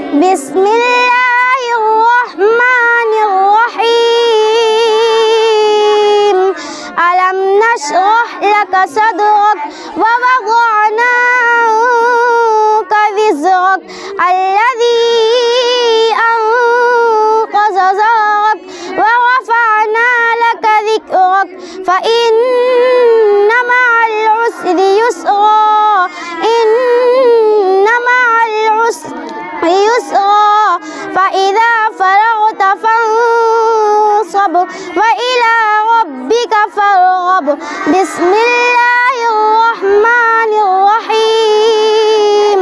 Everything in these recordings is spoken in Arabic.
بسم الله الرحمن الرحيم. ألم نشرح لك صدرك ووضعنا عنك وزرك الذي أنقض ظهرك ورفعنا لك ذكرك فإن مع العسر يسرا إن مع العسر يسرا فإذا فرغت فانصب وإلى ربك فارغب. بسم الله الرحمن الرحيم.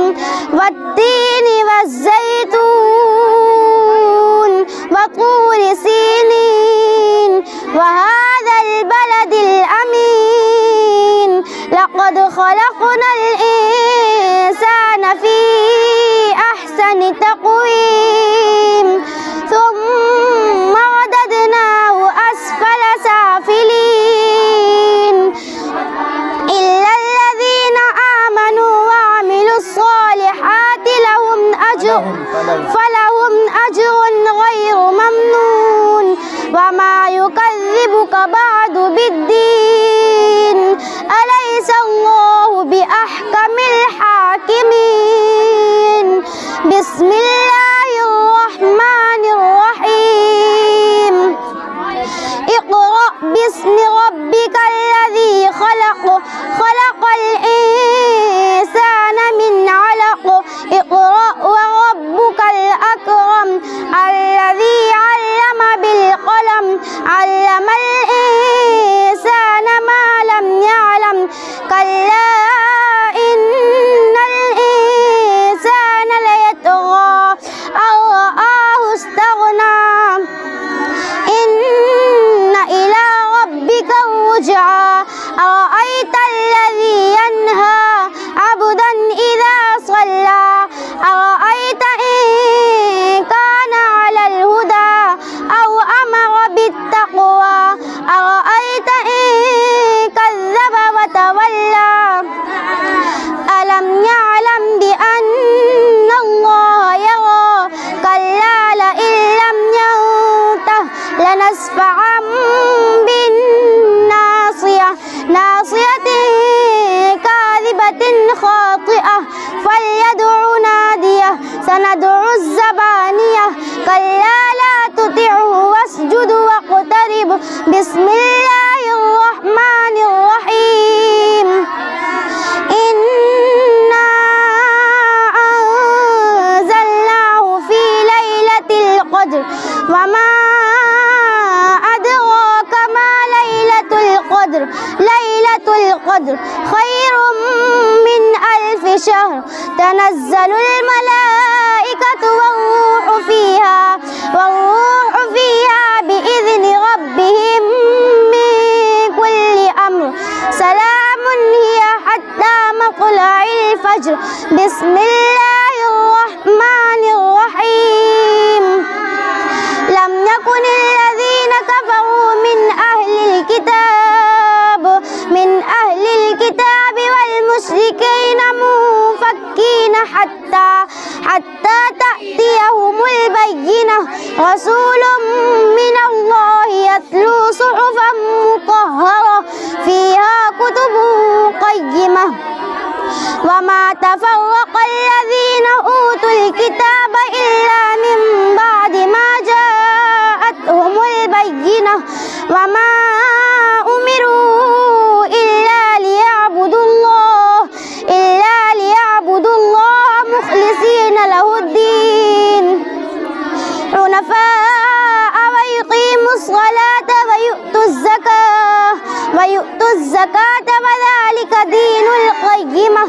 والتين والزيتون وطور سينين وهذا البلد الأمين. لقد خلقنا الإنسان في أحسن تقويم ثم رددناه أسفل سافلين إلا الذين آمنوا وعملوا الصالحات فلهم أجر غير ممنون. وما يكذبك بعد بالدين أليس الله بأحكم الحاكمين. بسم الله الرحمن الرحيم. اقرأ باسم ربك الذي خلق خلق الإنسان من علق اقرأ وربك الأكرم الذي علم بالقلم علم الإنسان ما لم يعلم كلا إن الإنسان ليطغى أن رآه استغنى إن إلى ربك الرجعى. أرأيت الذي ينهى عبدا إذا صلى أرأيت إن كان على الهدى أو أمر بالتقوى أرأيت إن كذب وتولى. ألم يعلم بأن الله يرى كلا لئن لم ينته لنسفعا بالناصية ناصية كاذبة خاطئة فليدع ناديه سندع الزبانية كلا لا تطعه واسجد واقترب. بسم الله الرحمن الرحيم. إنا أنزلناه في ليلة القدر وما أدراك ما ليلة القدر. ليلة القدر خير من 1000 شهر. تنزل الملائكة والروح فيها بإذن ربهم من كل أمر سلام هي حتى مطلع الفجر. بسم الله الرحمن الرحيم. لم يكن الذين كفروا من أهل الكتاب والمشركين منفكين حتى تأتيهم البينة. رسول من الله يتلو صحفا مطهرة فيها كتب قيمة. وما تفرق الذين أوتوا الكتاب إلا من بعد ما جاءتهم البينة. وما أمروا إلا ليعبدوا الله مخلصين له الدين حنفاء ويقيموا الصلاة ويؤتوا الزكاة وذلك دين القيمة.